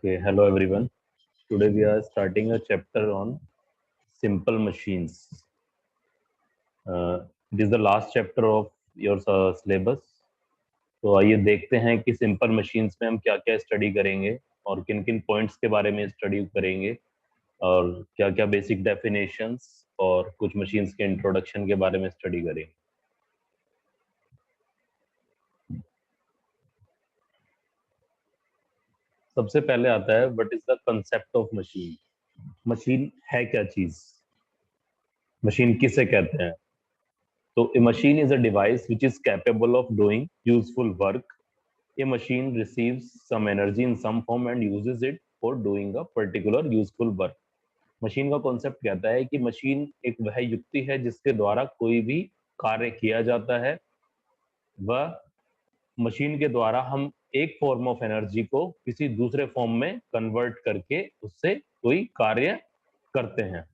Okay, hello everyone. Today we are starting a chapter on simple machines. It is the last chapter of your syllabus. तो आइए देखते हैं कि simple machines में हम क्या क्या स्टडी करेंगे और किन किन पॉइंट्स के बारे में स्टडी करेंगे और क्या क्या बेसिक डेफिनेशंस और कुछ मशीन्स के इंट्रोडक्शन के बारे में स्टडी करेंगे. सबसे पहले आता है what is the concept of machine. Machine है क्या चीज, मशीन किसे कहते हैं. So a machine is a device which is capable of doing useful work. A machine receives some energy in some form and uses it for doing a particular useful work. Machine का concept कहता है कि machine एक वह युक्ति है जिसके द्वारा कोई भी कार्य किया जाता है. वह मशीन के द्वारा हम एक फॉर्म ऑफ एनर्जी को किसी दूसरे फॉर्म में कन्वर्ट करके उससे कोई कार्य करते हैं.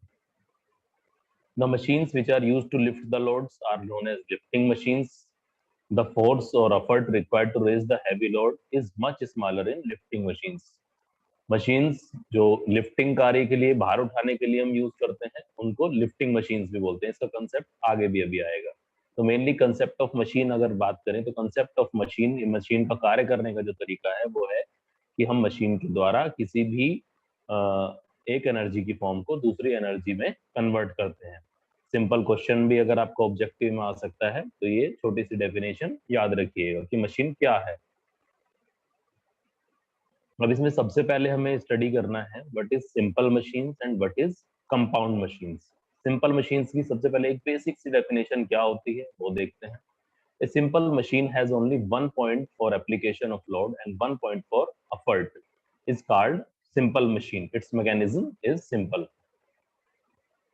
The machines which are used to lift the loads are known as lifting machines. The force or effort required to raise the heavy load is much smaller in lifting machines. Machines जो lifting कार्य के लिए, भार उठाने के लिए हम use करते हैं, उनको लिफ्टिंग मशीन्स भी बोलते हैं. इसका कंसेप्ट आगे भी अभी आएगा. तो मेनली कंसेप्ट ऑफ मशीन अगर बात करें तो कंसेप्ट ऑफ मशीन, मशीन का कार्य करने का जो तरीका है वो है कि हम मशीन के द्वारा किसी भी एक एनर्जी की फॉर्म को दूसरी एनर्जी में कन्वर्ट करते हैं. सिंपल क्वेश्चन भी अगर आपको ऑब्जेक्टिव में आ सकता है तो ये छोटी सी डेफिनेशन याद रखिएगा कि मशीन क्या है. अब इसमें सबसे पहले हमें स्टडी करना है what is simple machines and what is compound machines. Simple machines की सबसे पहले एक बेसिक सी डेफिनेशन क्या होती है वो देखते हैं. A simple machine has only one point for application of load and one point for effort. Is called simple machine. Its mechanism is simple.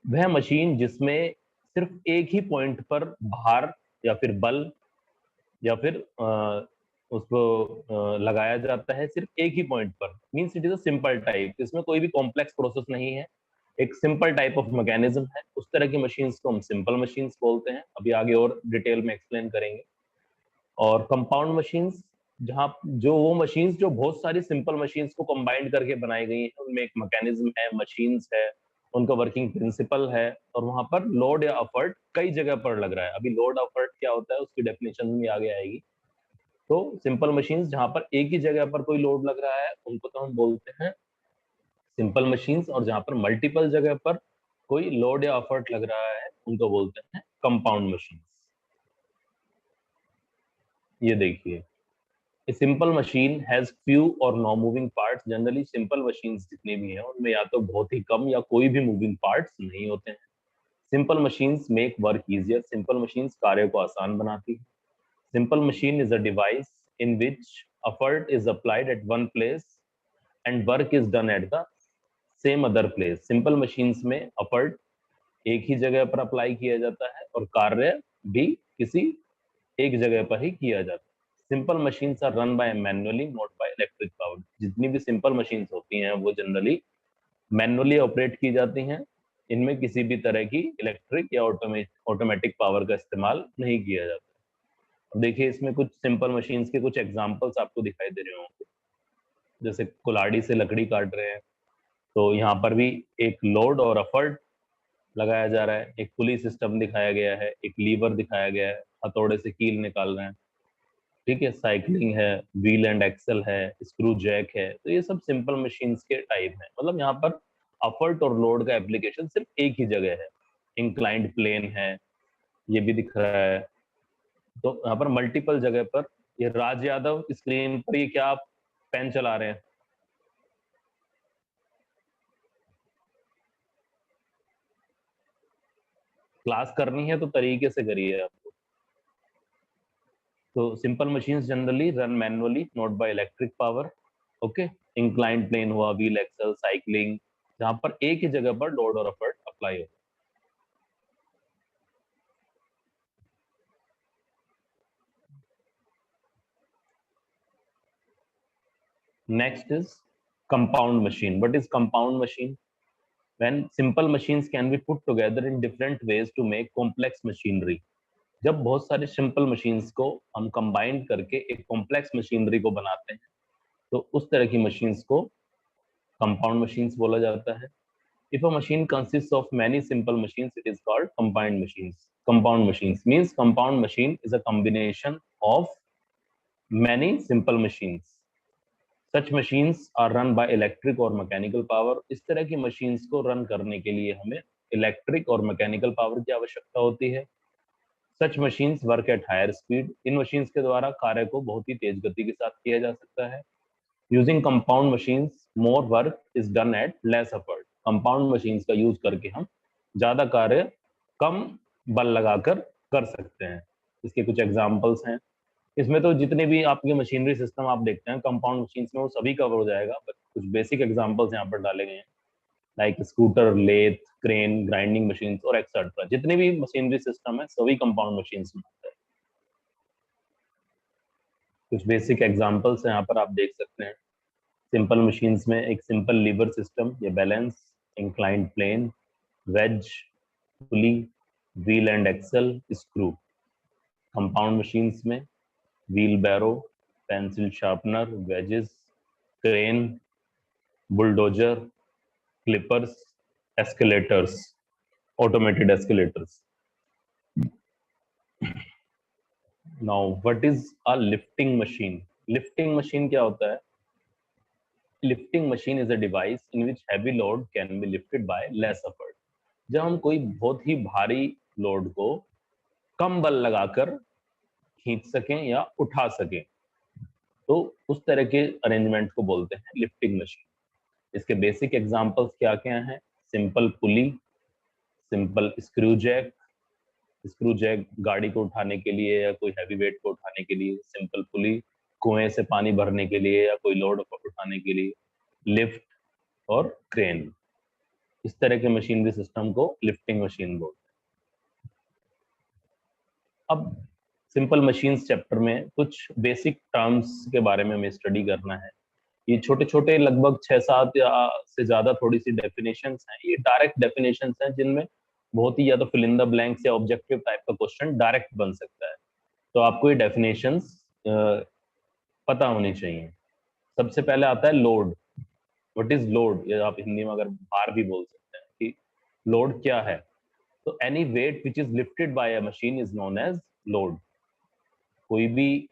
वह मशीन जिसमें सिर्फ एक ही पॉइंट पर भार या फिर बल या फिर उसको लगाया जाता है सिर्फ एक ही पॉइंट पर, means it is a simple type. इसमें कोई भी कॉम्प्लेक्स प्रोसेस नहीं है, एक सिंपल टाइप ऑफ मैकेनिज्म है. उस तरह की मशीन्स को हम सिंपल मशीन्स बोलते हैं. अभी आगे और डिटेल में एक्सप्लेन करेंगे. और कंपाउंड मशीन्स जहाँ जो वो मशीन्स जो बहुत सारी सिंपल मशीन्स को कंबाइंड करके बनाई गई हैं, उनमें एक मैकेनिज्म है, मशीन्स है, उनका वर्किंग प्रिंसिपल है और वहां पर लोड या एफर्ट कई जगह पर लग रहा है. अभी लोड एफर्ट क्या होता है उसकी डेफिनेशन भी आगे आएगी. तो सिंपल मशीन्स जहां पर एक ही जगह पर कोई लोड लग रहा है उनको तो हम बोलते हैं सिंपल मशीन्स, और जहां पर मल्टीपल जगह पर कोई लोड या एफर्ट लग रहा है उनको बोलते हैं कंपाउंड मशीन्स. ये देखिए, A simple machine has few or no moving parts. Generally simple machines जितनी भी हैं उनमें या तो बहुत ही कम या कोई भी मूविंग पार्ट्स नहीं होते हैं. Simple machines make work easier. Simple machines कार्य को आसान बनाती है. Simple machine is a device in which effort is applied at one place and work is done at the same other place. Simple machines में effort एक ही जगह पर अप्लाई किया जाता है और कार्य भी किसी एक जगह पर ही किया जाता है. Simple machines are run by manually not by electric power. जितनी भी सिंपल मशीन्स होती हैं वो जनरली मैनुअली ऑपरेट की जाती हैं. इनमें किसी भी तरह की इलेक्ट्रिक या ऑटोमेटिक पावर का इस्तेमाल नहीं किया जाता. अब देखिए इसमें कुछ सिंपल मशीन्स के कुछ एग्जांपल्स आपको दिखाई दे रहे होंगे. जैसे कुल्हाड़ी से लकड़ी काट रहे हैं तो यहाँ पर भी एक लोड और एफर्ट लगाया जा रहा है. एक पुली सिस्टम दिखाया गया है, एक लीवर दिखाया गया है, हथौड़े से कील निकाल रहे हैं. ठीक है, साइकिलिंग है, व्हील एंड एक्सल है, स्क्रू जैक है. तो ये सब सिंपल मशीन्स के टाइप हैं. मतलब यहाँ पर एफर्ट और लोड का एप्लीकेशन सिर्फ एक ही जगह है. इंक्लाइंड प्लेन है, ये भी दिख रहा है. तो यहाँ पर मल्टीपल जगह पर. ये राज यादव स्क्रीन पर ये क्या आप पेन चला रहे हैं? क्लास करनी है तो तरीके से करिए आप. तो simple machines generally run manually not by electric power. Okay, inclined plane हुआ, व्हील एक्सल, साइकिलिंग, जहां पर एक ही जगह पर लोड और एफर्ट अप्लाई हो. Next is compound machine. What is compound machine? When simple machines can be put together in different ways to make complex machinery. जब बहुत सारे सिंपल मशीन्स को हम कंबाइन करके एक कॉम्प्लेक्स मशीनरी को बनाते हैं तो उस तरह की मशीन्स को कंपाउंड मशीन्स बोला जाता है। If a machine consist of many simple machines it is called combined machines. Compound machines means compound machine is a combination of many simple machines. Such machines are run by electric और mechanical power. इस तरह की machines को run करने के लिए हमें electric और मैकेनिकल पावर की आवश्यकता होती है। Such machines work at higher speed. इन मशीन्स के द्वारा कार्य को बहुत ही तेज गति के साथ किया जा सकता है। Using compound machines more work is done at less effort. Compound machines का यूज करके हम ज्यादा कार्य कम बल लगाकर कर सकते हैं। इसके कुछ एग्जांपल्स हैं। इसमें तो जितने भी आपके मशीनरी सिस्टम आप देखते हैं कंपाउंड मशीन्स में वो सभी कवर हो जाएगा, बट कुछ बेसिक एग्जांपल्स यहाँ पर डाले गए हैं, like scooter, lathe, crane, grinding machine और एक्सेट्रा। जितने भी मशीनरी सिस्टम है सभी कंपाउंड मशीन्स में आते हैं। कुछ बेसिक एग्जांपल्स यहाँ पर आप देख सकते हैं। सिंपल मशीन्स में एक सिंपल लीवर सिस्टम या balance, inclined plane, wedge, pulley, wheel and axle, screw. Compound machines में wheelbarrow, pencil sharpener, wedges, crane, bulldozer, clippers, escalators, automated escalators. Now what is a lifting machine? Lifting machine क्या होता है? Lifting machine is a device in which heavy load can be lifted by less effort. जब हम कोई बहुत ही भारी load को कम बल लगाकर खींच सकें या उठा सकें, तो उस तरह के अरेंजमेंट को बोलते हैं लिफ्टिंग मशीन। इसके बेसिक एग्जांपल्स क्या क्या हैं? Simple pulley, simple screw jack. Screw jack गाड़ी को उठाने के लिए या कोई हैवी वेट को उठाने के लिए। सिंपल पुली कुएं से पानी भरने के लिए या कोई लोड उठाने के लिए। लिफ्ट और क्रेन, इस तरह के मशीनरी सिस्टम को लिफ्टिंग मशीन बोलते हैं। अब सिंपल मशीन्स चैप्टर में कुछ बेसिक टर्म्स के बारे में हमें स्टडी करना है। ये छोटे छोटे लगभग 6-7 या से ज्यादा थोड़ी सी डेफिनेशंस हैं। ये डायरेक्ट डेफिनेशंस हैं जिनमें बहुत ही या तो फिल इन द ब्लैंक्स या ऑब्जेक्टिव टाइप का क्वेश्चन डायरेक्ट बन सकता है। तो आपको ये डेफिनेशंस पता होनी चाहिए। सबसे पहले आता है लोड। What is load? या आप हिंदी में अगर भार भी बोल सकते हैं कि लोड क्या है। तो any weight which is lifted by a machine is known as load. कोई भी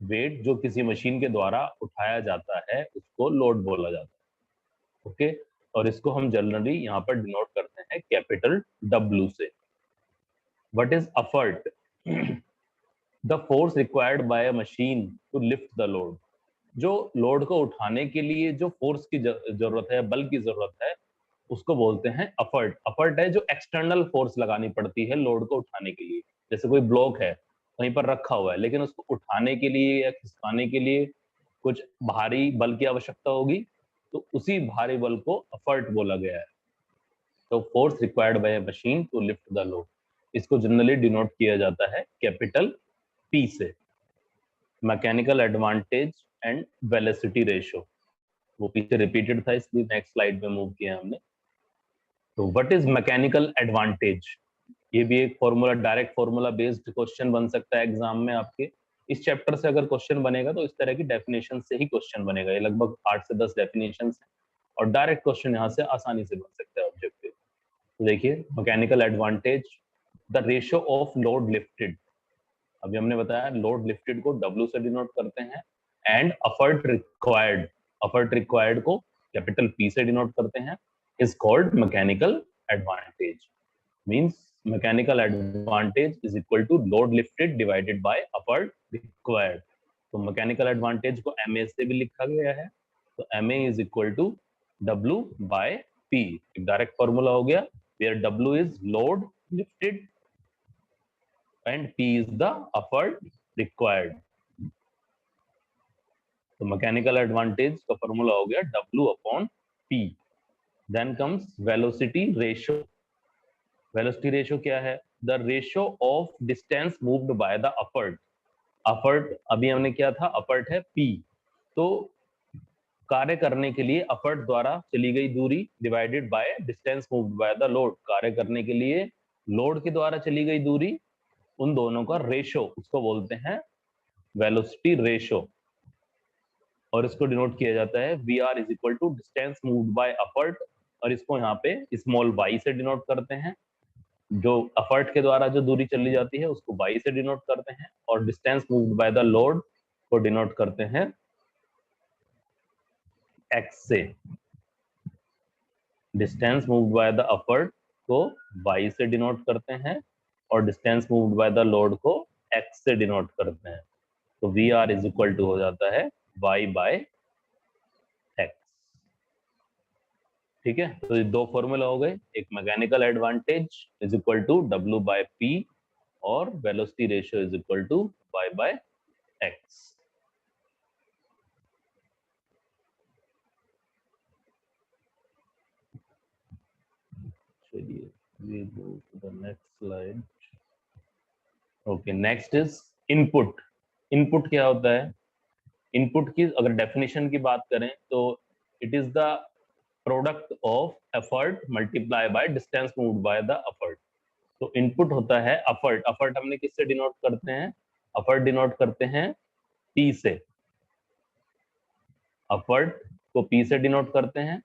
वेट जो किसी मशीन के द्वारा उठाया जाता है उसको लोड बोला जाता है। ओके, और इसको हम जनरली यहाँ पर डिनोट करते हैं कैपिटल W से। What is effort? The force required by a machine to lift the load. जो लोड को उठाने के लिए जो फोर्स की जरूरत है, बल की जरूरत है, उसको बोलते हैं एफर्ट। एफर्ट है जो एक्सटर्नल फोर्स लगानी पड़ती है लोड को उठाने के लिए। जैसे कोई ब्लॉक है वहीं पर रखा हुआ है, लेकिन उसको उठाने के लिए या खिसकाने के लिए कुछ भारी बल की आवश्यकता होगी, तो उसी भारी बल को एफर्ट बोला गया है। तो force required by a machine to lift the load, इसको जनरली डिनोट किया जाता है कैपिटल P से। Mechanical advantage and velocity ratio, वो पीछे रिपीटेड था इसलिए नेक्स्ट स्लाइड में मूव किया हमने। तो व्हाट इज मैकेनिकल एडवांटेज? ये भी एक formula, direct formula based question बन सकता है एग्जाम में आपके। इस चैप्टर से अगर क्वेश्चन बनेगा तो इस तरह की डेफिनेशन से ही क्वेश्चन बनेगा। ये लगभग 8 से 10 डेफिनेशन है और डायरेक्ट क्वेश्चन यहाँ से आसानी से बन सकता है ऑब्जेक्टिव। तो देखिए, mechanical advantage, the ratio of load lifted. अभी हमने बताया लोड लिफ्टेड को W से डिनोट करते हैं, and effort required, effort required को कैपिटल P से डिनोट करते हैं, is called mechanical advantage. Means mechanical advantage is equal to load lifted divided by effort required. तो मैकेनिकल एडवांटेज को MA से भी लिखा गया है, तो MA is equal to W by P। एक डायरेक्ट फॉर्मूला हो गया, where W is load lifted and P is the effort required। तो मैकेनिकल एडवांटेज का फॉर्मूला हो गया W upon P। Then comes velocity ratio. Velocity ratio क्या है? The ratio of distance moved by the effort. Effort अभी हमने क्या था, एफर्ट है P, तो कार्य करने के लिए एफर्ट द्वारा चली गई दूरी divided by distance moved by the load. कार्य करने के लिए लोड के द्वारा चली गई दूरी, उन दोनों का रेशो, उसको बोलते हैं वेलोसिटी रेशो। और इसको डिनोट किया जाता है V R is equal to distance moved by effort, और इसको यहाँ पे स्मॉल वाई से डिनोट करते हैं। जो एफर्ट के द्वारा जो दूरी चली जाती है उसको वाई से डिनोट करते हैं, और distance moved by the load को डिनोट करते हैं एक्स से। Distance moved by the effort को वाई से डिनोट करते हैं, और distance moved by the load को एक्स से डिनोट करते हैं। तो V R is equal to हो जाता है वाई बाय एक्स। ठीक है, तो ये दो फॉर्मूला हो गए, एक mechanical advantage is equal to W by P, और velocity ratio is equal to Y by X. चलिए we go to the next slide. Okay, next is input. Input क्या होता है? इनपुट की अगर डेफिनेशन की बात करें तो it is the product of effort multiply by distance moved by the effort. तो इनपुट होता है एफर्ट। एफर्ट हमने किससे डिनोट करते हैं? एफर्ट डिनोट करते हैं पी से। एफर्ट को पी से डिनोट करते हैं।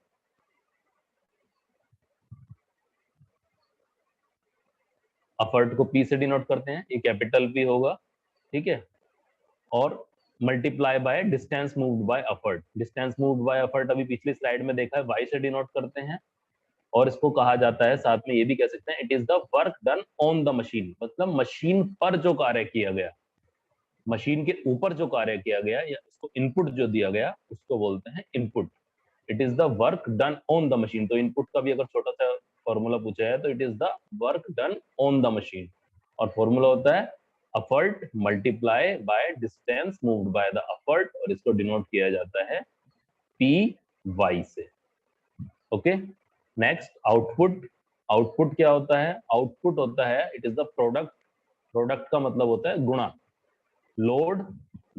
एफर्ट को पी से डिनोट करते हैं, ये कैपिटल पी होगा, ठीक है। और multiply by distance moved by effort. Distance moved by effort अभी पिछली स्लाइड में देखा है, वाई से डिनोट करते हैं। और इसको कहा जाता है, साथ में ये भी कह सकते हैं, it is the work done on the machine, मतलब मशीन पर जो कार्य किया गया, मशीन के ऊपर जो कार्य किया गया, या उसको इनपुट जो दिया गया उसको बोलते हैं input. It is the work done on the machine. तो इनपुट का भी अगर छोटा सा फॉर्मूला पूछा है तो it is the work done on the machine, और फॉर्मूला होता है effort multiply by distance moved by the effort, और इसको डिनोट किया जाता है पी वाई से। Okay, next output. आउटपुट क्या होता है? आउटपुट होता है it is the product. Product का मतलब होता है गुणा। लोड,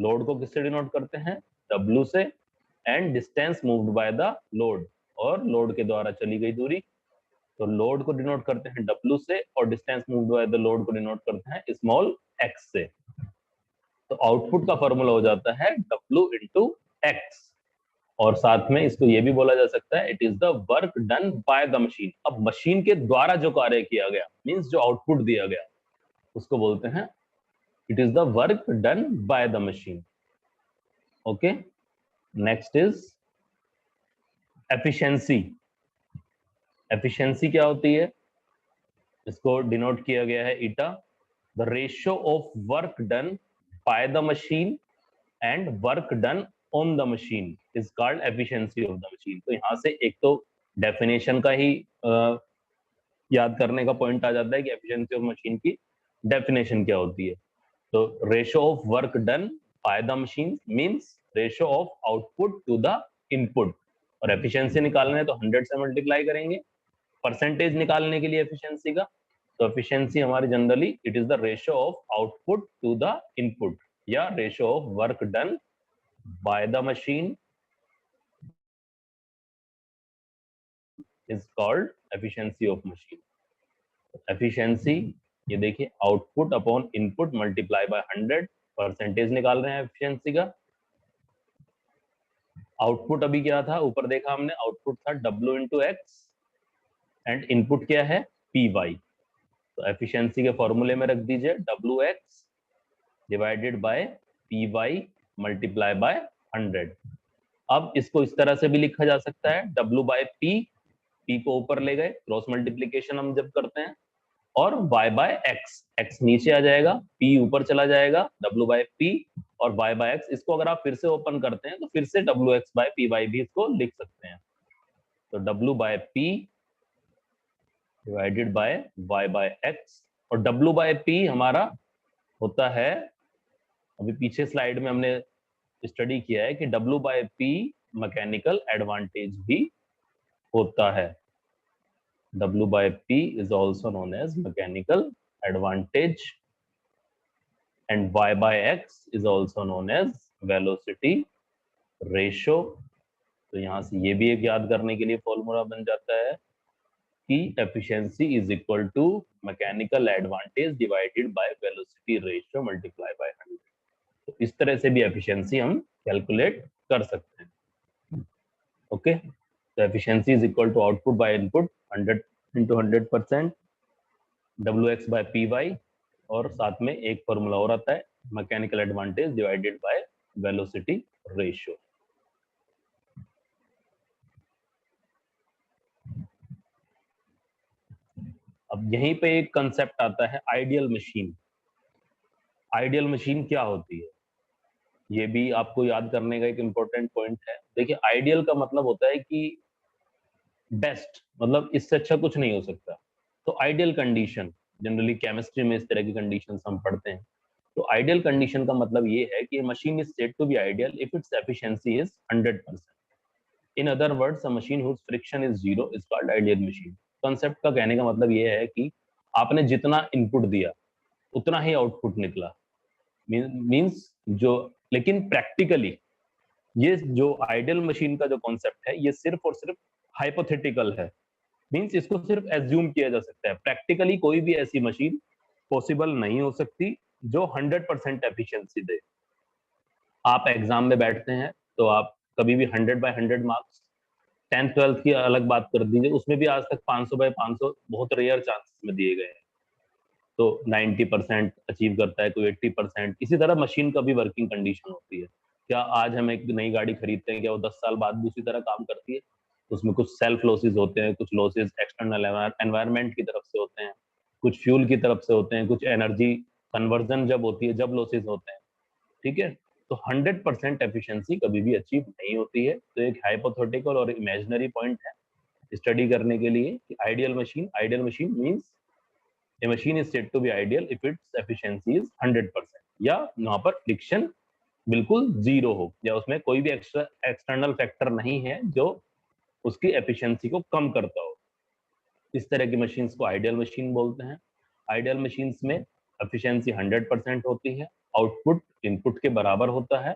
लोड को किससे डिनोट करते हैं? डब्ल्यू से। And distance moved by the load, और लोड के द्वारा चली गई दूरी। तो लोड को डिनोट करते हैं डब्ल्यू से, और distance moved by the load को डिनोट करते हैं स्मॉल एक्स से। तो आउटपुट का फॉर्मूला हो जाता है डब्ल्यू इंटू एक्स। और साथ में इसको ये भी बोला जा सकता है it is the work done by the machine. अब मशीन के द्वारा जो कार्य किया गया, मींस जो आउटपुट दिया गया, उसको बोलते हैं it is the work done by the machine. Okay, next is efficiency. Efficiency क्या होती है? इसको डिनोट किया गया है eta, the ratio of work done by the machine and work done on the machine is called efficiency of the machine. तो यहाँ से एक तो डेफिनेशन का ही याद करने का पॉइंट आ जाता है कि एफिशिएंसी ऑफ मशीन की डेफिनेशन क्या होती है। तो ratio of work done by the machine means ratio of output to the input, और एफिशिएंसी निकालना है तो 100 से मल्टीप्लाई करेंगे। परसेंटेज निकालने के लिए एफिशिएंसी का, तो एफिशिएंसी हमारी generally it is the ratio of output to the input, या ratio of work done by the machine is called efficiency of machine. Efficiency ये देखिए, output upon input multiply by 100, percentage निकाल रहे हैं efficiency का। Output अभी क्या था, ऊपर देखा हमने, आउटपुट था W into x, and input क्या है? P Y. तो एफिशिएंसी के फॉर्मूले में रख दीजिए W X divided by P Y multiply by 100। अब इसको इस तरह से भी लिखा जा सकता है डब्ल्यू बाय पी, पी को ऊपर ले गए, क्रॉस मल्टीप्लीकेशन हम जब करते हैं, और y बाय एक्स, एक्स नीचे आ जाएगा, p ऊपर चला जाएगा, w बाय पी, और y बाय एक्स। इसको अगर आप फिर से ओपन करते हैं तो फिर से w x by P Y भी इसको लिख सकते हैं। तो w by P divided by y by X, और w बाय पी हमारा होता है, अभी पीछे स्लाइड में हमने स्टडी किया है कि w by P mechanical advantage भी होता है। W by P is also known as mechanical advantage, and Y by X is also known as velocity ratio। तो यहाँ से ये भी एक याद करने के लिए फॉर्मूला बन जाता है कि efficiency is equal to mechanical advantage divided by velocity ratio multiply by 100। तो इस तरह से भी एफिशिएंसी हम कैलकुलेट कर सकते हैं। ओके, तो efficiency is equal to output by input 100 into 100% WX by PY, और साथ में एक फॉर्मूला और आता है, mechanical advantage divided by velocity ratio. अब यहीं पे एक कंसेप्ट आता है आइडियल मशीन। आइडियल मशीन क्या होती है, ये भी आपको याद करने का एक इंपॉर्टेंट पॉइंट है। देखिए, आइडियल का मतलब होता है कि बेस्ट, मतलब इससे अच्छा कुछ नहीं हो सकता। तो आइडियल कंडीशन, जनरली केमिस्ट्री में इस तरह की कंडीशंस हम पढ़ते हैं। तो आइडियल कंडीशन का मतलब ये है कि machine is said to be ideal if its efficiency is 100%। In other words, a machine whose friction is zero is called ideal machine. Concept का कहने का मतलब ये है कि आपने जितना इनपुट दिया उतना ही आउटपुट निकला। मींस जो, लेकिन प्रैक्टिकली ये जो आइडियल मशीन का जो कॉन्सेप्ट है, ये सिर्फ और सिर्फ हाइपोथेटिकल है। मींस इसको सिर्फ एज्यूम किया जा सकता है। प्रैक्टिकली कोई भी ऐसी मशीन पॉसिबल नहीं हो सकती जो 100% एफिशिएंसी दे। आप एग्जाम में बैठते हैं तो आप कभी भी 100/100 मार्क्स, 10th 12th की अलग बात कर दीजिए, उसमें भी आज तक 500/500 बहुत रेयर चांसेस में दिए गए हैं। तो 90% अचीव करता है, कोई 80%। इसी तरह मशीन का भी वर्किंग कंडीशन होती है। क्या आज हम एक नई गाड़ी खरीदते हैं, क्या वो 10 साल बाद भी उसी तरह काम करती है? उसमें कुछ सेल्फ लॉसेस होते हैं, कुछ लॉसेस एक्सटर्नल एनवायरनमेंट की तरफ से होते हैं, कुछ फ्यूल की तरफ से होते हैं, कुछ एनर्जी कन्वर्जन जब होती है जब लॉसेस होते हैं। ठीक है, तो 100% एफिशिएंसी कभी भी अचीव नहीं होती है। तो एक हाइपोथेटिकल और इमेजिनरी पॉइंट है स्टडी करने के लिए कि ideal machine means a machine is said to be ideal if its efficiency is 100%, या वहां पर फ्रिक्शन बिल्कुल जीरो हो, या उसमें कोई भी एक्सटर्नल फैक्टर नहीं है जो उसकी एफिशिएंसी को कम करता हो। इस तरह की मशीन्स को आइडियल मशीन बोलते हैं। आइडियल मशीन्स में एफिशिएंसी 100% होती है, आउटपुट इनपुट के बराबर होता है,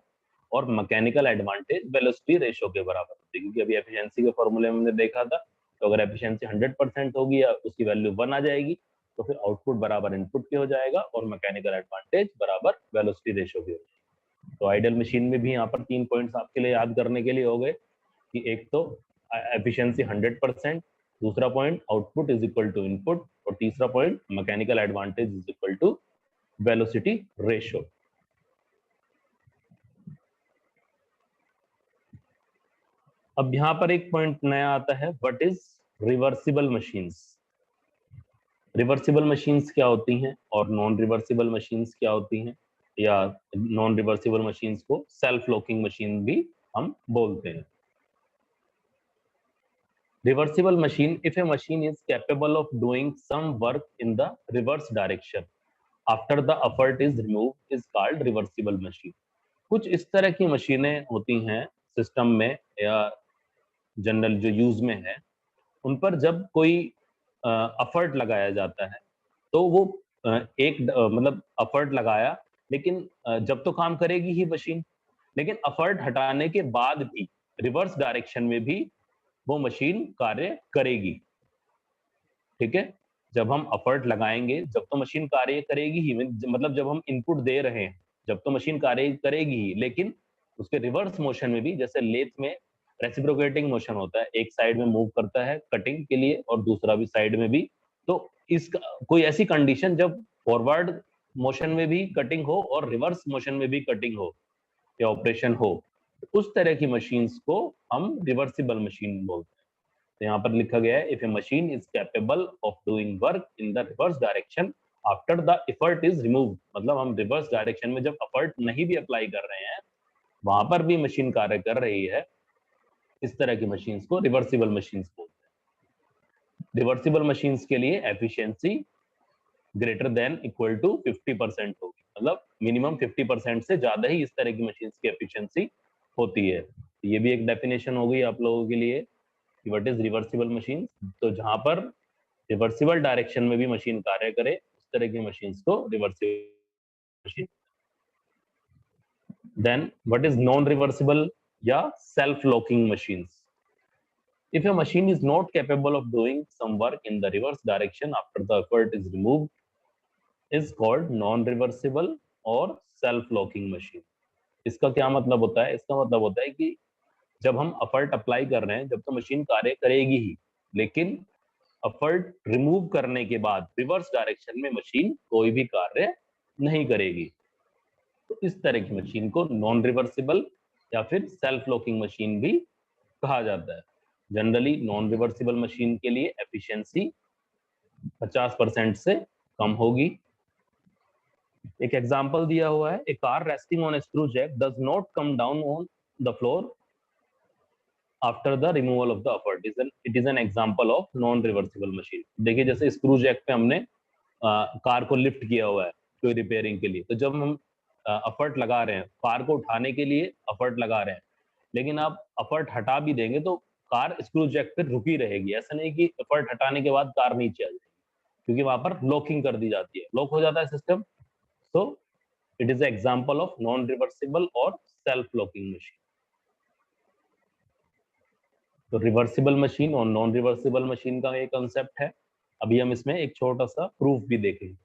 और मैकेनिकल एडवांटेज वेलोसिटी रेशियो के बराबर होती है। क्योंकि अभी एफिशिएंसी के फॉर्मूले में हमने देखा था, तो अगर एफिशिएंसी 100% होगी या उसकी वैल्यू 1 आ जाएगी, तो फिर आउटपुट बराबर इनपुट के हो जाएगा और मैकेनिकल एडवांटेज बराबर वेलोसिटी रेशियो के हो जाएगा। तो आइडियल मशीन में भी यहाँ पर 3 पॉइंट्स आपके लिए याद करने के लिए हो गए कि एक तो एफिशिएंसी 100%, दूसरा point output is equal to input, और तीसरा point mechanical advantage is equal to velocity ratio. अब यहाँ पर एक पॉइंट नया आता है, what is reversible machines. Reversible machines क्या होती हैं और नॉन रिवर्सिबल मशीन्स क्या होती हैं, या नॉन रिवर्सिबल मशीन्स को सेल्फ लॉकिंग मशीन भी हम बोलते हैं। Reversible machine, if a machine is capable of doing some work in the reverse direction after the effort is removed, is called reversible machine. कुछ इस तरह की मशीनें होती हैं सिस्टम में या जनरल जो यूज में है, उन पर जब कोई एफर्ट लगाया जाता है तो वो मतलब एफर्ट लगाया, लेकिन जब तो काम करेगी ही मशीन, लेकिन एफर्ट हटाने के बाद भी रिवर्स डायरेक्शन में भी वो मशीन कार्य करेगी। ठीक है, जब हम एफर्ट लगाएंगे जब तो मशीन कार्य करेगी ही, मतलब जब हम इनपुट दे रहे हैं जब तो मशीन कार्य करेगी ही, लेकिन उसके रिवर्स मोशन में भी, जैसे लेथ में रेसिप्रोकेटिंग मोशन होता है, एक साइड में मूव करता है कटिंग के लिए और दूसरा भी साइड में भी, तो इस कोई ऐसी कंडीशन जब फॉरवर्ड मोशन में भी कटिंग हो और रिवर्स मोशन में भी कटिंग हो या ऑपरेशन हो, उस तरह की मशीन्स को हम रिवर्सिबल मशीन बोलते हैं। तो यहाँ पर लिखा गया है, if A machine is capable of doing work in the reverse direction after the effort is removed, मतलब हम रिवर्स डायरेक्शन में जब एफर्ट नहीं भी अप्लाई कर रहे हैं वहां पर भी मशीन कार्य कर रही है, इस तरह की मशीन्स को रिवर्सिबल मशीन्स बोलते हैं। रिवर्सिबल मशीन्स के लिए efficiency greater than equal to 50% होगी, मतलब मिनिमम 50% से ज्यादा ही इस तरह की मशीन्स की एफिशिएंसी होती है। ये भी एक डेफिनेशन हो गई आप लोगों के लिए कि व्हाट इज रिवर्सिबल मशीन। तो जहां पर रिवर्सिबल डायरेक्शन में भी मशीन कार्य करे उस तरह की मशीन्स को reversible machine. Then what is non reversible या self locking machines. If a machine is not capable of doing some work in the reverse direction after the effort is removed, is called non-reversible or self-locking machine. इसका क्या मतलब होता है? इसका मतलब होता है कि जब हम एफर्ट अप्लाई कर रहे हैं जब तो मशीन कार्य करेगी ही, लेकिन एफर्ट रिमूव करने के बाद रिवर्स डायरेक्शन में मशीन कोई भी कार्य नहीं करेगी। तो इस तरह की मशीन को नॉन रिवर्सिबल या फिर सेल्फ लॉकिंग मशीन भी कहा जाता है। जनरली नॉन रिवर्सिबल मशीन के लिए एफिशिएंसी 50% से कम होगी। एक एग्जांपल दिया हुआ है, a car resting on a screw jack does not come down on the floor after the removal of the effort, it is an example of non reversible machine. देखिए जैसे स्क्रू जैक पे हमने car को lift किया हुआ है कोई repairing के लिए, तो जब हम एफर्ट लगा रहे हैं कार को उठाने के लिए एफर्ट लगा रहे हैं, लेकिन आप एफर्ट हटा भी देंगे तो कार स्क्रू जैक पे रुकी रहेगी। ऐसा नहीं कि एफर्ट हटाने के बाद कार नीचे आ जाएगी, क्योंकि वहां पर लॉकिंग कर दी जाती है, लॉक हो जाता है system. So it is example of non reversible और सेल्फ लॉकिंग मशीन। तो रिवर्सिबल मशीन और नॉन रिवर्सिबल मशीन का एक कंसेप्ट है। अभी हम इसमें एक छोटा सा प्रूफ भी देखेंगे।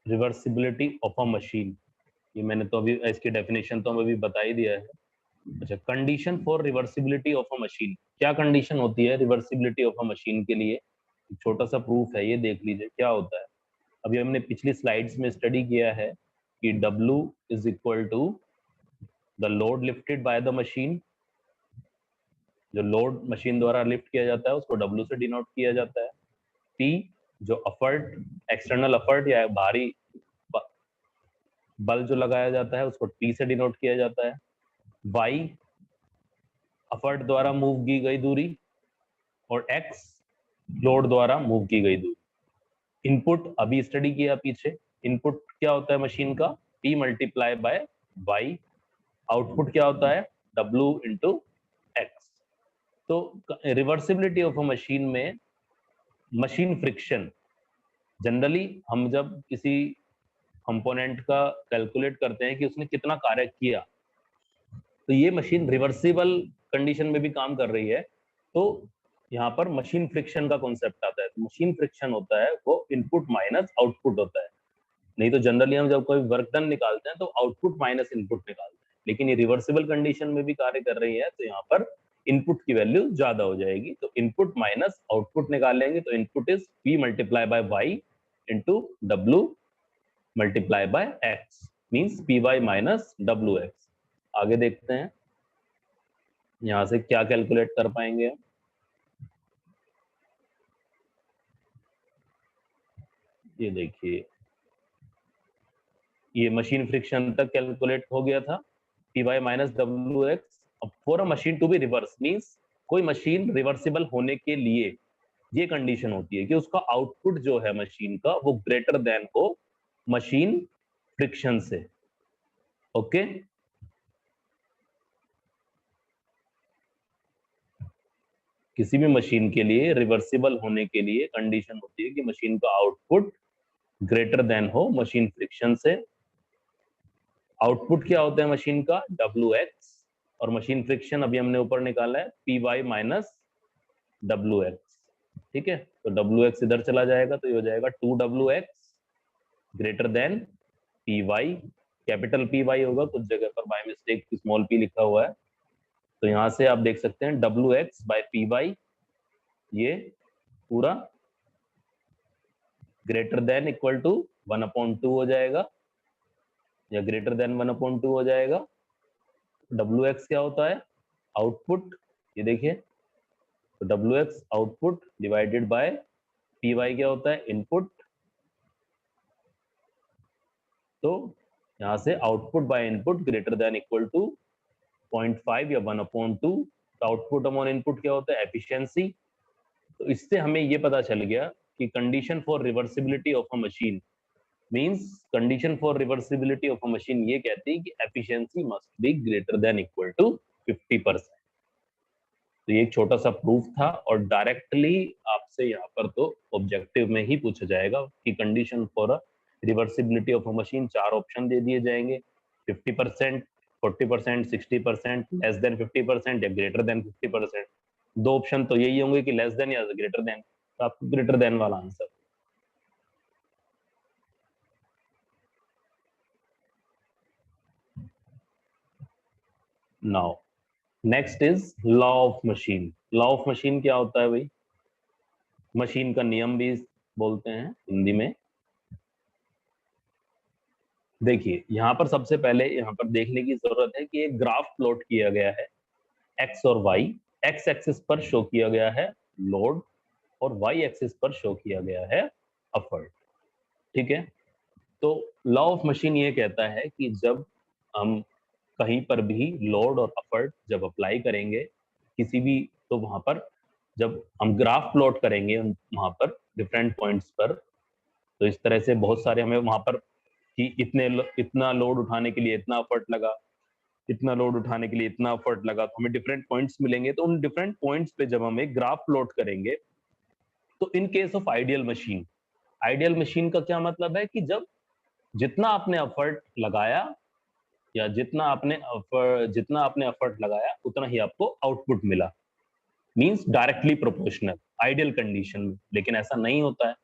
रिवर्सिबिलिटी ऑफ अ मशीन, ये मैंने तो अभी इसकी डेफिनेशन तो अभी बता ही दिया है। अच्छा, condition for reversibility of a machine, क्या कंडीशन होती है रिवर्सिबिलिटी ऑफ अ मशीन के लिए? एक छोटा सा प्रूफ है, ये देख लीजिए क्या होता है। अभी हमने पिछली स्लाइड्स में स्टडी किया है कि W is equal to the load lifted by the machine. जो लोड मशीन द्वारा लिफ्ट किया जाता है उसको W से डिनोट किया जाता है। P जो एफर्ट, एक्सटर्नल एफर्ट या बाहरी बल जो लगाया जाता है उसको T से डिनोट किया जाता है। Y एफर्ट द्वारा मूव की गई दूरी, और X लोड द्वारा मूव की गई दूरी। इनपुट अभी स्टडी किया पीछे, इनपुट क्या होता है मशीन का? P multiply bye Y। Output क्या होता है? W into x. तो रिवर्सिबिलिटी ऑफ अ मशीन में मशीन फ्रिक्शन, जनरली हम जब किसी कंपोनेंट का कैलकुलेट करते हैं कि उसने कितना कार्य किया, तो ये मशीन रिवर्सिबल कंडीशन में भी काम कर रही है, तो यहाँ पर मशीन फ्रिक्शन का कॉन्सेप्ट आता है। तो मशीन फ्रिक्शन होता है वो इनपुट माइनस आउटपुट होता है। नहीं तो जनरली हम जब कोई वर्क डन निकालते हैं तो आउटपुट माइनस इनपुट निकालते हैं, लेकिन ये रिवर्सिबल कंडीशन में भी कार्य कर रही है, तो यहाँ पर इनपुट की वैल्यू ज्यादा हो जाएगी। तो इनपुट माइनस आउटपुट निकालेंगे तो input is P multiply by Y into W multiply by X, means PY minus WX। आगे देखते हैं यहां से क्या कैलकुलेट कर पाएंगे। ये देखिए, ये मशीन फ्रिक्शन तक कैलकुलेट हो गया था, PY माइनस WX। अब for a machine to be reverse, means कोई मशीन रिवर्सिबल होने के लिए ये कंडीशन होती है कि उसका आउटपुट जो है मशीन का वो ग्रेटर देन हो मशीन फ्रिक्शन से। ओके, किसी भी मशीन के लिए रिवर्सिबल होने के लिए कंडीशन होती है कि मशीन का आउटपुट ग्रेटर देन हो मशीन फ्रिक्शन से। आउटपुट क्या होता है मशीन का? WX, और मशीन फ्रिक्शन अभी हमने ऊपर निकाला है PY माइनस WX। ठीक है, तो WX इधर चला जाएगा तो ये हो जाएगा 2WX greater than PY। Capital PY होगा, कुछ जगह पर बाय मिस्टेक स्मॉल p लिखा हुआ है, तो यहां से आप देख सकते हैं WX बाय PY ये पूरा ग्रेटर देन इक्वल टू 1/2 हो जाएगा, या ग्रेटर देन 1/2 हो जाएगा। WX क्या होता है? आउटपुट, ये देखिए, तो WX output divided by PY क्या होता है? इनपुट। तो यहां से output by input greater than equal to 0.5 या 1/2। आउटपुट अपॉन इनपुट क्या होता है? एफिशिएंसी। तो इससे हमें ये पता चल गया कि condition for reversibility of a machine means, condition for reversibility of a machine ये कहती है कि efficiency must be greater than equal to 50%। तो ये एक छोटा सा प्रूफ था, और डायरेक्टली आपसे यहाँ पर तो ऑब्जेक्टिव में ही पूछा जाएगा कि condition for reversibility of a machine, 4 option दे दिए जाएंगे, 50%, 40%, 60%, लेस देन 50% या ग्रेटर देन 50%। 2 ऑप्शन तो यही होंगे कि लेस देन या ग्रेटर देन, तो आपको ग्रेटर देन वाला answer. Now next is law of machine. Law of machine क्या होता है भाई? मशीन का नियम भी बोलते हैं हिंदी में। देखिए यहाँ पर सबसे पहले यहाँ पर देखने की जरूरत है कि एक ग्राफ प्लॉट किया गया है, एक्स और वाई। एक्स एक्सिस पर शो किया गया है लोड और वाई एक्सिस पर शो किया गया है एफर्ट। ठीक है, तो लॉ ऑफ मशीन ये कहता है कि जब हम कहीं पर भी लोड और एफर्ट जब अप्लाई करेंगे किसी भी, तो वहां पर जब हम ग्राफ प्लॉट करेंगे वहां पर डिफरेंट पॉइंट्स पर, तो इस तरह से बहुत सारे हमें वहां पर कि इतना लोड उठाने के लिए इतना एफर्ट लगा, इतना लोड उठाने के लिए इतना एफर्ट लगा, तो हमें डिफरेंट पॉइंट्स मिलेंगे। तो उन डिफरेंट पॉइंट्स पे जब हम एक ग्राफ प्लॉट करेंगे, तो in case of ideal machine, ideal machine का क्या मतलब है कि जब जितना आपने एफर्ट लगाया या जितना आपने एफर्ट लगाया उतना ही आपको आउटपुट मिला, means directly proportional ideal condition में। लेकिन ऐसा नहीं होता है,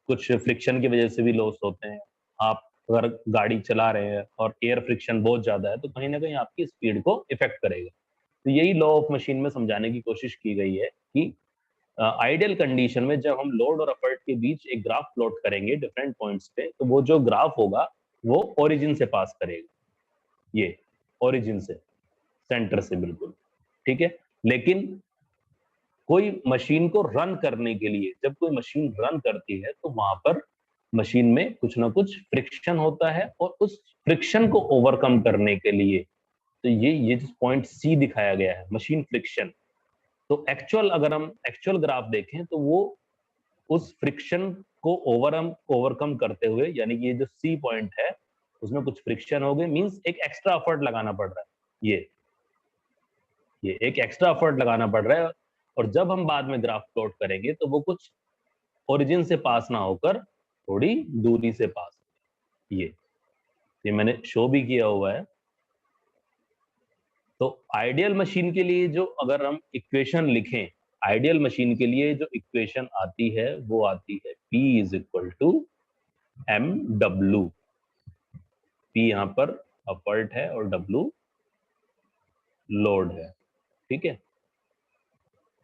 कुछ फ्रिक्शन की वजह से भी लॉस होते हैं। आप अगर गाड़ी चला रहे हैं और एयर फ्रिक्शन बहुत ज्यादा है तो कहीं ना कहीं आपकी स्पीड को इफेक्ट करेगा। तो यही लॉ ऑफ मशीन में समझाने की कोशिश की गई है कि आइडियल कंडीशन में जब हम लोड और एफर्ट के बीच एक ग्राफ प्लॉट करेंगे डिफरेंट पॉइंट्स पे, तो वो जो ग्राफ होगा वो ओरिजिन से पास करेगा, ये ओरिजिन से, सेंटर से, बिल्कुल ठीक है। लेकिन कोई मशीन को रन करने के लिए, जब कोई मशीन रन करती है तो वहां पर मशीन में कुछ ना कुछ फ्रिक्शन होता है, और उस फ्रिक्शन को ओवरकम करने के लिए, तो ये जो पॉइंट सी दिखाया गया है मशीन फ्रिक्शन, तो एक्चुअल अगर हम एक्चुअल ग्राफ देखें तो वो उस फ्रिक्शन को ओवरकम करते हुए, यानी कि ये जो सी पॉइंट है उसमें कुछ फ्रिक्शन हो गए, मींस एक एक्स्ट्रा एफर्ट लगाना पड़ रहा है, ये एक एक्स्ट्रा एफर्ट लगाना पड़ रहा है। और जब हम बाद में ग्राफ प्लॉट करेंगे तो वो कुछ ओरिजिन से पास ना होकर थोड़ी दूरी से पास, ये मैंने शो भी किया हुआ है। तो आइडियल मशीन के लिए जो अगर हम इक्वेशन लिखें, आइडियल मशीन के लिए जो इक्वेशन आती है वो आती है P is equal to M W. P यहाँ पर अपवर्ट है और W लोड है, ठीक है।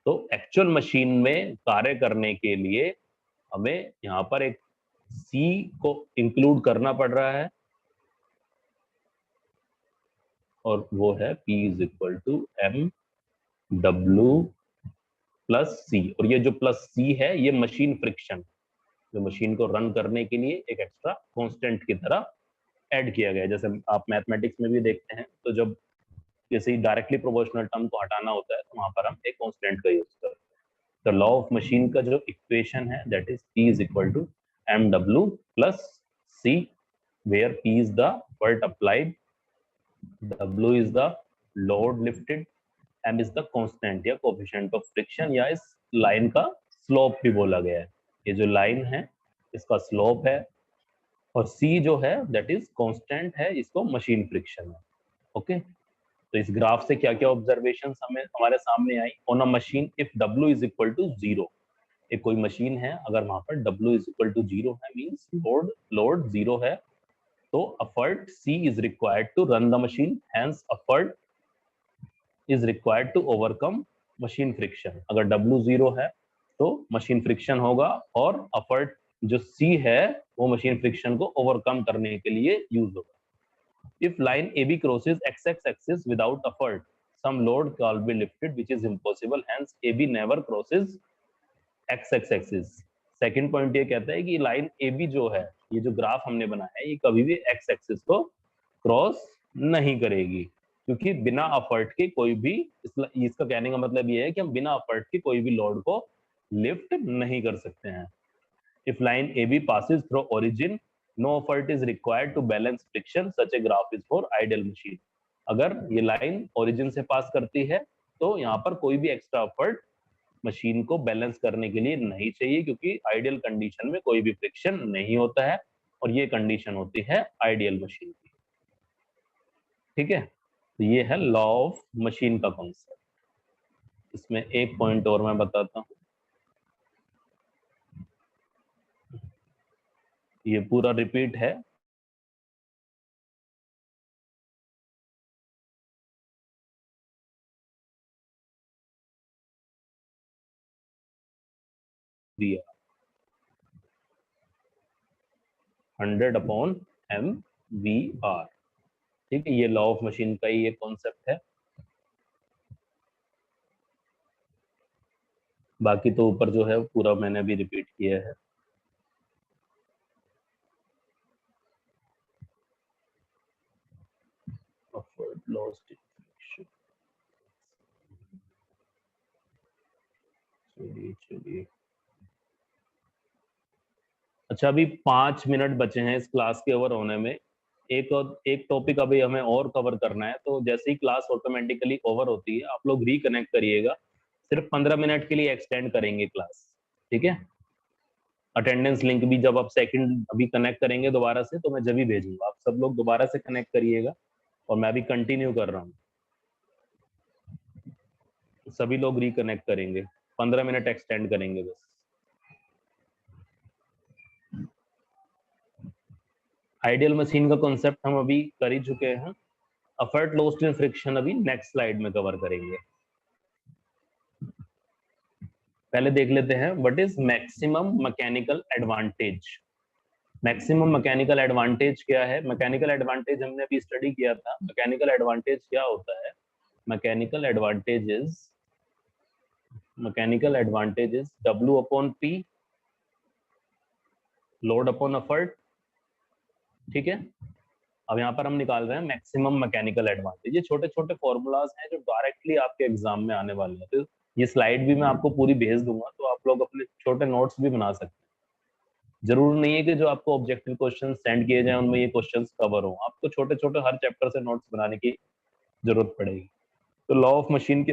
तो एक्चुअल मशीन में कार्य करने के लिए हमें यहाँ पर एक C को इंक्लूड करना पड़ रहा है, और वो है P is equal to M W plus C. और ये जो प्लस सी है ये मशीन फ्रिक्शन, जो मशीन को रन करने के लिए एक एक्स्ट्रा कांस्टेंट की तरह ऐड किया गया है। जैसे आप मैथमेटिक्स में भी देखते हैं, तो जब जैसे ही डायरेक्टली प्रोपोर्शनल टर्म को हटाना होता है तो वहां पर हम एक कांस्टेंट का यूज करते हैं। तो लॉ ऑफ मशीन का जो इक्वेशन है that is P is equal to M W plus C, where P is the work applied, W is the load lifted, M is the constant या coefficient of friction, या इस line का slope भी बोला गया है। ये जो लाइन है इसका स्लोप है, और C जो है दैट इज कांस्टेंट है, इसको मशीन फ्रिक्शन है। ओके, तो इस ग्राफ से क्या क्या ऑब्जर्वेशन हमें हमारे सामने आई। On a machine if W is equal to zero, एक कोई मशीन है अगर वहां पर W is equal to zero है, मींस लोड जीरो है, तो effort C is required to run the machine, hence effort is required to overcome machine friction। अगर W जीरो है तो मशीन फ्रिक्शन होगा, और effort जो C है वो मशीन फ्रिक्शन को ओवरकम करने के लिए यूज होगा। If line AB crosses XX axis without effort, some load can be lifted which is impossible, hence AB never crosses XX axis। Second point ये कहता है कि लाइन AB जो है, ये जो ग्राफ हमने बनाया है, ये कभी भी एक्स एक्सिस को क्रॉस नहीं करेगी, क्योंकि बिना एफर्ट के कोई भी, इसका कहने का मतलब ये है कि हम बिना एफर्ट के कोई भी लोड को लिफ्ट नहीं कर सकते हैं। If line AB passes through origin, no effort is required to balance friction, such a graph is for ideal machine। अगर ये लाइन ओरिजिन से पास करती है तो यहाँ पर कोई भी एक्स्ट्रा एफर्ट मशीन को बैलेंस करने के लिए नहीं चाहिए, क्योंकि आइडियल कंडीशन में कोई भी फ्रिक्शन नहीं होता है, और ये कंडीशन होती है आइडियल मशीन की। ठीक है, तो ये है लॉ ऑफ मशीन का कॉन्सेप्ट। इसमें एक पॉइंट और मैं बताता हूँ, ये पूरा रिपीट है। Are, 100/mVr। ठीक है, ये लॉ ऑफ मशीन का ही एक कॉन्सेप्ट है। बाकी तो ऊपर जो है पूरा मैंने अभी रिपीट किया है। चलिए अच्छा, अभी 5 मिनट बचे हैं इस क्लास के ओवर होने में। एक टॉपिक अभी हमें और कवर करना है, तो जैसे ही क्लास ऑटोमेटिकली ओवर होती है आप लोग रिकनेक्ट करिएगा। सिर्फ 15 मिनट के लिए एक्सटेंड करेंगे क्लास, ठीक है। अटेंडेंस लिंक भी जब आप सेकंड अभी कनेक्ट करेंगे दोबारा से, तो मैं जब ही भेजूंगा, आप सब लोग दोबारा से कनेक्ट करिएगा। और मैं अभी कंटिन्यू कर रहा हूँ, सभी लोग रिकनेक्ट करेंगे, 15 मिनट एक्सटेंड करेंगे बस। आइडियल मशीन का कॉन्सेप्ट हम अभी कर ही चुके हैं। एफर्ट लॉस्ट इन फ्रिक्शन अभी नेक्स्ट स्लाइड में कवर करेंगे। पहले देख लेते हैं what is maximum mechanical advantage. Maximum mechanical advantage क्या है? मैकेनिकल एडवांटेज हमने अभी स्टडी किया था। मैकेनिकल एडवांटेज क्या होता है? Mechanical advantage is W/P, load upon effort. ठीक है, अब यहाँ पर हम निकाल रहे हैं मैक्सिमम मैकेनिकल एडवांटेज। ये छोटे छोटे फॉर्मूलाज हैं जो डायरेक्टली आपके एग्जाम में आने वाले हैं। तो ये स्लाइड भी मैं आपको पूरी भेज दूंगा, तो आप लोग अपने छोटे नोट्स भी बना सकते हैं। जरूर नहीं है कि जो आपको ऑब्जेक्टिव क्वेश्चन सेंड किए जाए उनमें ये क्वेश्चंस कवर हो, आपको छोटे छोटे हर चैप्टर से नोट्स बनाने की जरूरत पड़ेगी। तो लॉ ऑफ मशीन के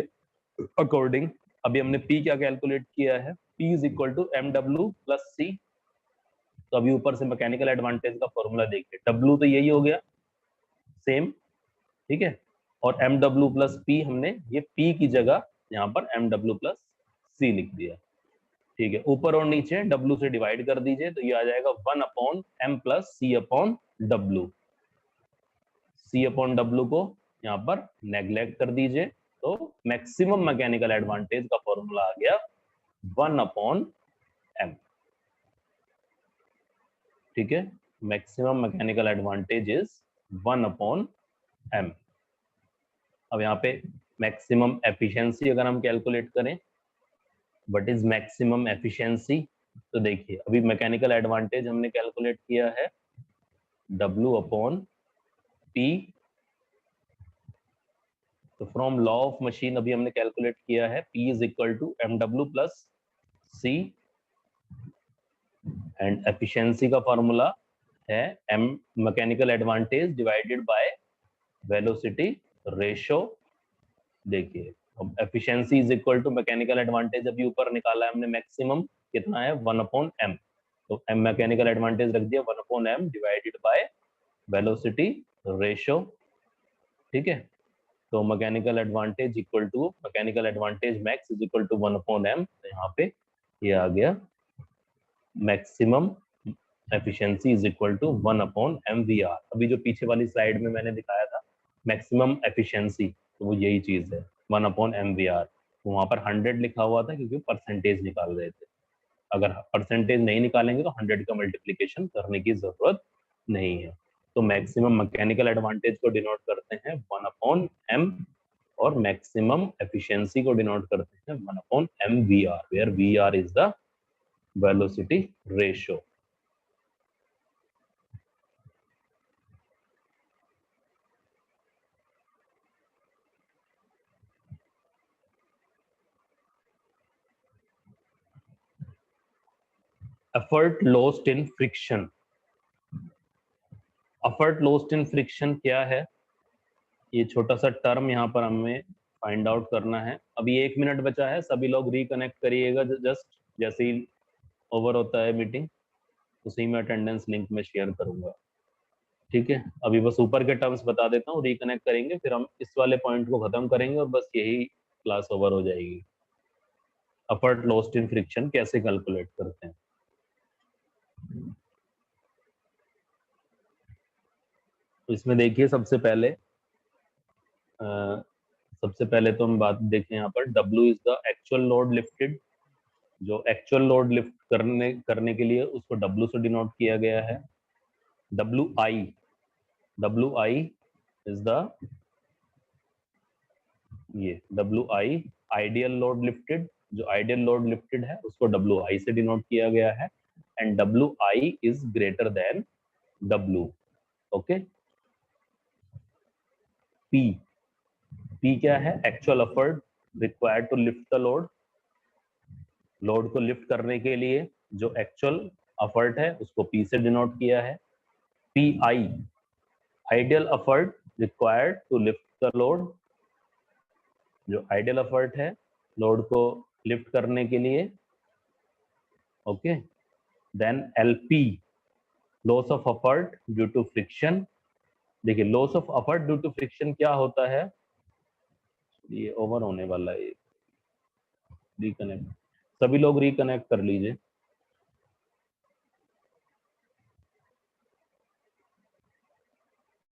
अकॉर्डिंग अभी हमने P क्या कैलकुलेट किया है? P is equal to MW plus C। तो अभी ऊपर से मैकेनिकल एडवांटेज का फॉर्मूला देखिए, W तो यही हो गया सेम, ठीक है, और MW प्लस P हमने ये P की जगह यहाँ पर MW प्लस C लिख दिया। ठीक है, ऊपर और नीचे W से डिवाइड कर दीजिए, तो ये आ जाएगा 1/m प्लस C/W। C/W को यहाँ पर नेग्लेक्ट कर दीजिए, तो मैक्सिमम मैकेनिकल एडवांटेज का फॉर्मूला आ गया 1/m। ठीक है, maximum mechanical advantage is 1/m। अब यहाँ पे मैक्सिमम एफिशिएंसी अगर हम कैलकुलेट करें, व्हाट इज मैक्सिमम एफिशिएंसी, तो देखिए अभी मैकेनिकल एडवांटेज हमने कैलकुलेट किया है W/P। तो फ्रॉम लॉ ऑफ मशीन अभी हमने कैलकुलेट किया है P is equal to MW plus C, and efficiency का फॉर्मूला है M mechanical advantage divided by velocity ratio. देखिए अब efficiency is equal to mechanical advantage अभी ऊपर निकाला है हमने, मैक्सिमम कितना है 1/m। तो M मैकेनिकल एडवांटेज रख दिया 1/m divided by velocity ratio. ठीक है, तो mechanical advantage equal to mechanical advantage max is equal to 1/m। तो यहाँ पे ये आ गया maximum efficiency is equal to 1/mVr। अभी जो पीछे वाली स्लाइड में मैंने दिखाया था मैक्सिमम एफिशिएंसी, तो वो यही चीज है 1/mVr। वहां पर 100 लिखा हुआ था क्योंकि परसेंटेज निकाल रहे थे। अगर परसेंटेज नहीं निकालेंगे तो 100 का मल्टीप्लीकेशन करने की जरूरत नहीं है। तो मैक्सिमम मैकेनिकल एडवांटेज को डिनोट करते हैं 1/m, और मैक्सिमम एफिशिएंसी को डिनोट करते हैं 1/mVr, where Vr is the velocity ratio. Effort lost in friction. Effort lost in friction क्या है? ये छोटा सा टर्म यहाँ पर हमें फाइंड आउट करना है। अभी 1 मिनट बचा है, सभी लोग रिकनेक्ट करिएगा। जस्ट जैसे ही ओवर होता है मीटिंग, उसी में अटेंडेंस लिंक में शेयर करूंगा। ठीक है, अभी बस ऊपर के टर्म्स बता देता हूँ, रिकनेक्ट करेंगे, फिर हम इस वाले पॉइंट को खत्म करेंगे और बस यही क्लास ओवर हो जाएगी। एफर्ट लॉस्ट इन फ्रिक्शन कैसे कैलकुलेट करते हैं? तो इसमें देखिए सबसे पहले तो हम बात देखें यहाँ पर W is the actual load lifted. जो एक्चुअल लोड लिफ्ट करने के लिए उसको W से डिनोट किया गया है। WI इज द ये WI आइडियल लोड लिफ्टेड, जो आइडियल लोड लिफ्टेड है उसको WI से डिनोट किया गया है, and WI is greater than W। Okay. P क्या है? Actual effort required to lift the load. Load को लिफ्ट करने के लिए जो एक्चुअल एफर्ट है उसको P से डिनोट किया है। PI ideal effort required to lift the load, जो आइडियल एफर्ट है लोड को लिफ्ट करने के लिए। Okay. Then LP loss of effort due to friction. देखिए loss of effort due to friction क्या होता है, ये ओवर होने वाला है, रिकनेक्ट, सभी लोग रिकनेक्ट कर लीजिए।